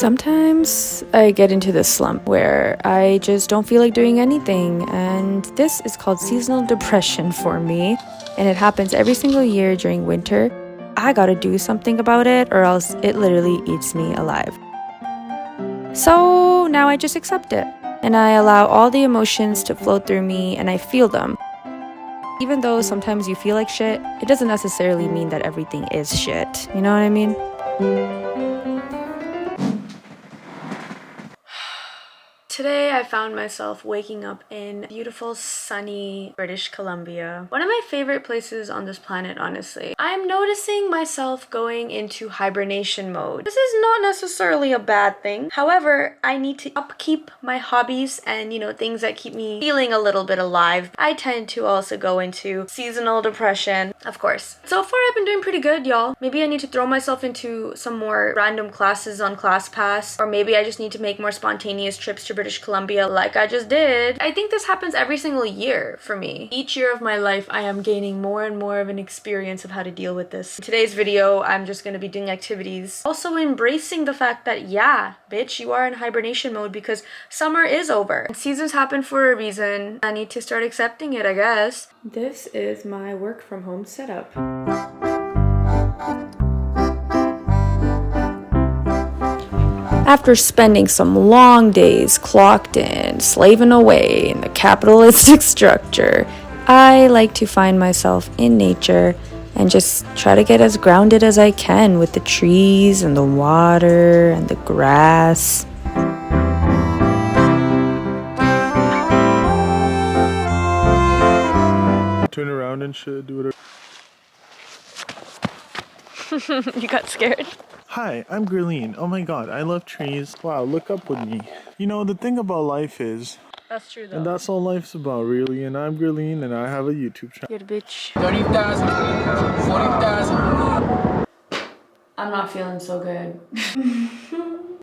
Sometimes I get into this slump where I just don't feel like doing anything, and this is called seasonal depression for me, and it happens every single year during winter. I gotta do something about it, or else it literally eats me alive. So now I just accept it, and I allow all the emotions to flow through me, and I feel them. Even though sometimes you feel like shit, it doesn't necessarily mean that everything is shit. You know what I mean? Today I found myself waking up in beautiful sunny British Columbia. One of my favorite places on this planet, honestly. I'm noticing myself going into hibernation mode. This is not necessarily a bad thing. However, I need to upkeep my hobbies and, things that keep me feeling a little bit alive. I tend to also go into seasonal depression, of course. So far I've been doing pretty good, y'all. Maybe I need to throw myself into some more random classes on ClassPass, or maybe I just need to make more spontaneous trips to British Columbia like I just did. I think this happens every single year for me. Each year of my life, I am gaining more and more of an experience of how to deal with this. In today's video, I'm just gonna be doing activities. Also embracing the fact that, yeah, bitch, you are in hibernation mode because summer is over. And seasons happen for a reason. I need to start accepting it, I guess. This is my work from home setup. After spending some long days clocked in, slaving away in the capitalistic structure, I like to find myself in nature and just try to get as grounded as I can with the trees and the water and the grass. Turn around and shit, do whatever. You got scared? Hi, I'm Gurleen. Oh my god, I love trees. Wow, look up with me. You know, the thing about life is, That's true though. and that's all life's about, really. And I'm Gurleen, and I have a YouTube channel. Good bitch. 30,000, 40,000. I'm not feeling so good.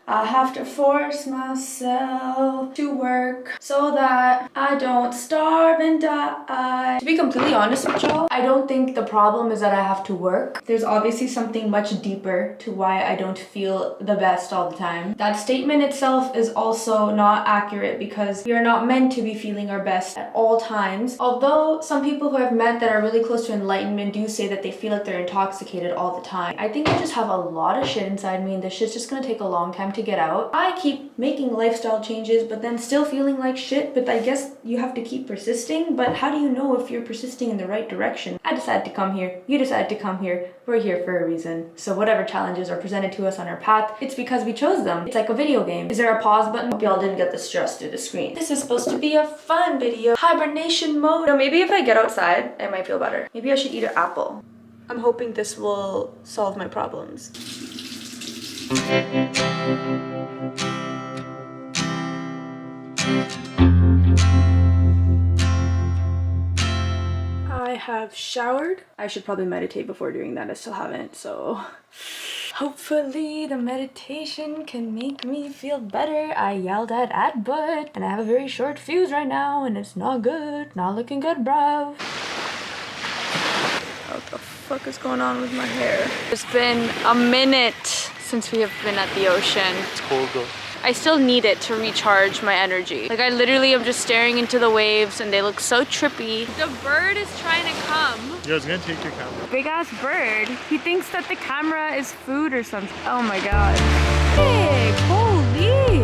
I have to force myself to work so that I don't starve and die. To be completely honest with y'all, I don't think the problem is that I have to work. There's obviously something much deeper to why I don't feel the best all the time. That statement itself is also not accurate because we are not meant to be feeling our best at all times. Although some people who I've met that are really close to enlightenment do say that they feel like they're intoxicated all the time. I think I just have a lot of shit inside me and this shit's just gonna take a long time to get out. I keep making lifestyle changes but then still feeling like shit, but I guess you have to keep persisting. But how do you know if you're persisting in the right direction? I decided to come here, you decided to come here, we're here for a reason. So whatever challenges are presented to us on our path, it's because we chose them. It's like a video game. Is there a pause button? Hope y'all didn't get the stress through the screen. This is supposed to be a fun video. Hibernation mode. Maybe if I get outside, I might feel better. Maybe I should eat an apple. I'm hoping this will solve my problems. I have showered. I should probably meditate before doing that. I still haven't, so hopefully the meditation can make me feel better. I yelled at Adbut and I have a very short fuse right now and it's not good. Not looking good, bruv. What the fuck is going on with my hair? It's been a minute since we have been at the ocean. It's cold though. I still need it to recharge my energy. Like I literally am just staring into the waves and they look so trippy. The bird is trying to come. Yeah, I was gonna take your camera. Big ass bird. He thinks that the camera is food or something. Oh my god. Big, holy.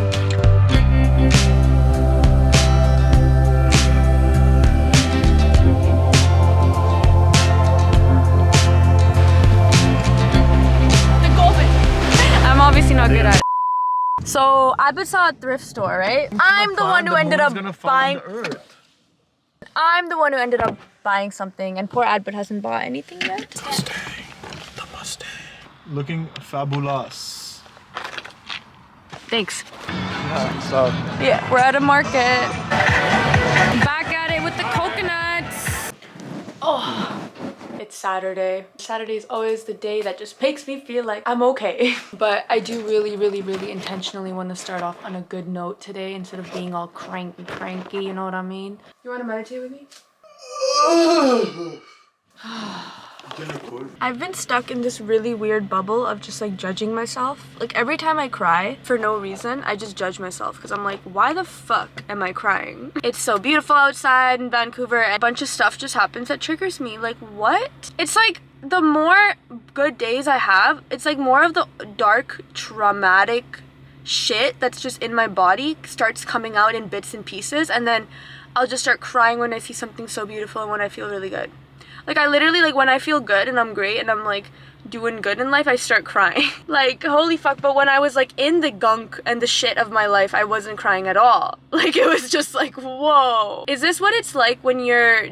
I'm obviously not good at it. So I saw a thrift store, right? I'm the one who ended up buying. I'm the one who ended up buying something, and poor Adbert hasn't bought anything yet. The Mustang. Looking fabulous. Thanks. Yeah, so. Yeah, we're at a market. Back at it with the coconuts. Oh. It's Saturday. Saturday is always the day that just makes me feel like I'm okay. But I do really intentionally want to start off on a good note today instead of being all cranky, you know what I mean? You want to meditate with me? I've been stuck in this really weird bubble of just like judging myself. Like every time I cry for no reason, I just judge myself because I'm like, why the fuck am I crying? It's so beautiful outside in Vancouver and a bunch of stuff just happens that triggers me. Like what? It's like the more good days I have, it's like more of the dark, traumatic shit that's just in my body starts coming out in bits and pieces, and then I'll just start crying when I see something so beautiful and when I feel really good. Like I literally, like when I feel good and I'm great and I'm like doing good in life, I start crying. Like holy fuck. But when I was like in the gunk and the shit of my life, I wasn't crying at all. Like it was just like, whoa. Is this what it's like when you're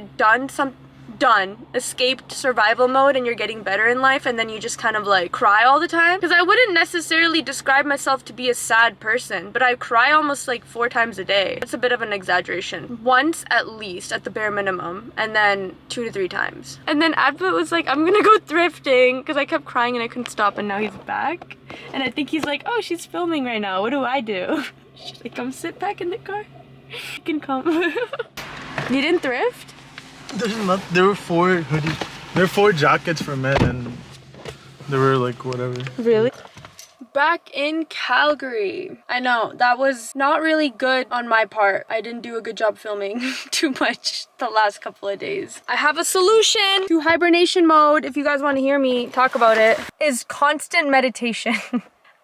escaped survival mode and you're getting better in life and then you just kind of like cry all the time? Because I wouldn't necessarily describe myself to be a sad person, but I cry almost like 4 times a day. It's a bit of an exaggeration. Once at least, at the bare minimum, and then 2 to 3 times. And then Advent was like, I'm gonna go thrifting, because I kept crying and I couldn't stop, and now he's back. And I think he's like, oh, she's filming right now, what do I do? Should I come sit back in the car? You can come. You didn't thrift? There were 4 hoodies. There were 4 jackets for men and there were like whatever. Really? Back in Calgary. I know, that was not really good on my part. I didn't do a good job filming too much the last couple of days. I have a solution to hibernation mode, if you guys want to hear me talk about it, is constant meditation.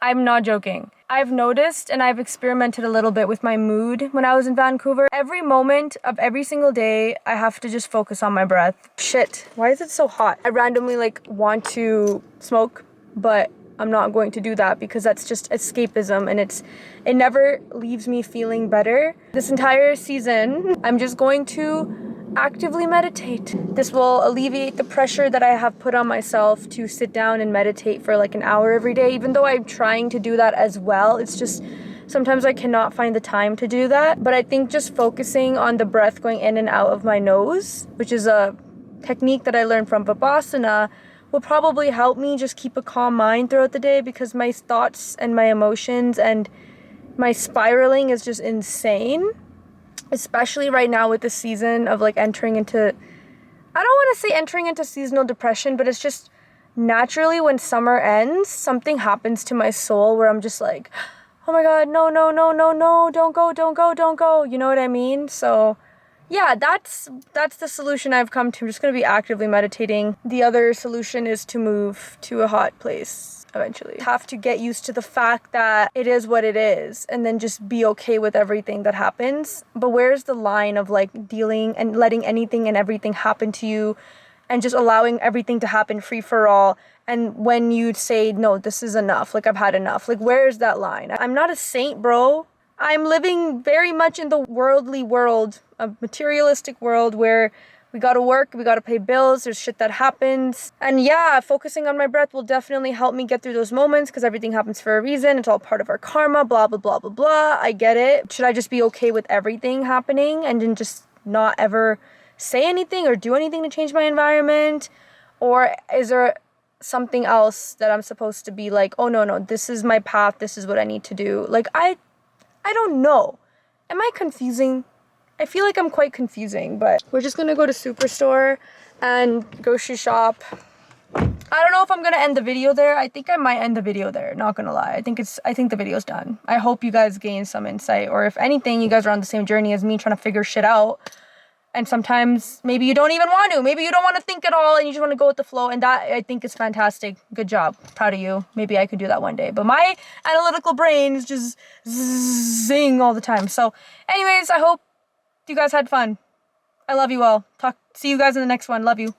I'm not joking. I've noticed and I've experimented a little bit with my mood when I was in Vancouver. Every moment of every single day, I have to just focus on my breath. Shit, why is it so hot? I randomly like want to smoke, but I'm not going to do that because that's just escapism and it never leaves me feeling better. This entire season, I'm just going to actively meditate. This will alleviate the pressure that I have put on myself to sit down and meditate for like an hour every day, even though I'm trying to do that as well. It's just sometimes I cannot find the time to do that. But I think just focusing on the breath going in and out of my nose, which is a technique that I learned from Vipassana, will probably help me just keep a calm mind throughout the day, because my thoughts and my emotions and my spiraling is just insane. Especially right now with the season of like entering into, I don't want to say entering into seasonal depression, but it's just naturally when summer ends, something happens to my soul where I'm just like, oh my God, no, don't go. You know what I mean? So yeah, that's the solution I've come to. I'm just going to be actively meditating. The other solution is to move to a hot place eventually. Have to get used to the fact that it is what it is and then just be okay with everything that happens. But where's the line of like dealing and letting anything and everything happen to you and just allowing everything to happen free for all? And when you say, no, this is enough, like I've had enough, like where's that line? I'm not a saint, bro. I'm living very much in the worldly world, a materialistic world where we gotta work, we gotta pay bills, there's shit that happens. And yeah, focusing on my breath will definitely help me get through those moments because everything happens for a reason. It's all part of our karma, blah, blah, blah, blah, blah. I get it. Should I just be okay with everything happening and then just not ever say anything or do anything to change my environment? Or is there something else that I'm supposed to be like, oh no, this is my path, this is what I need to do? Like, I don't know. Am I confusing? I feel like I'm quite confusing, but we're just gonna go to Superstore and grocery shop. I don't know if I'm gonna end the video there. I think I might end the video there, not gonna lie. I think the video's done. I hope you guys gain some insight, or if anything, you guys are on the same journey as me trying to figure shit out. And sometimes maybe you don't even want to. Maybe you don't want to think at all and you just want to go with the flow. And that, I think, is fantastic. Good job. Proud of you. Maybe I could do that one day. But my analytical brain is just zing all the time. So anyways, I hope you guys had fun. I love you all. See you guys in the next one. Love you.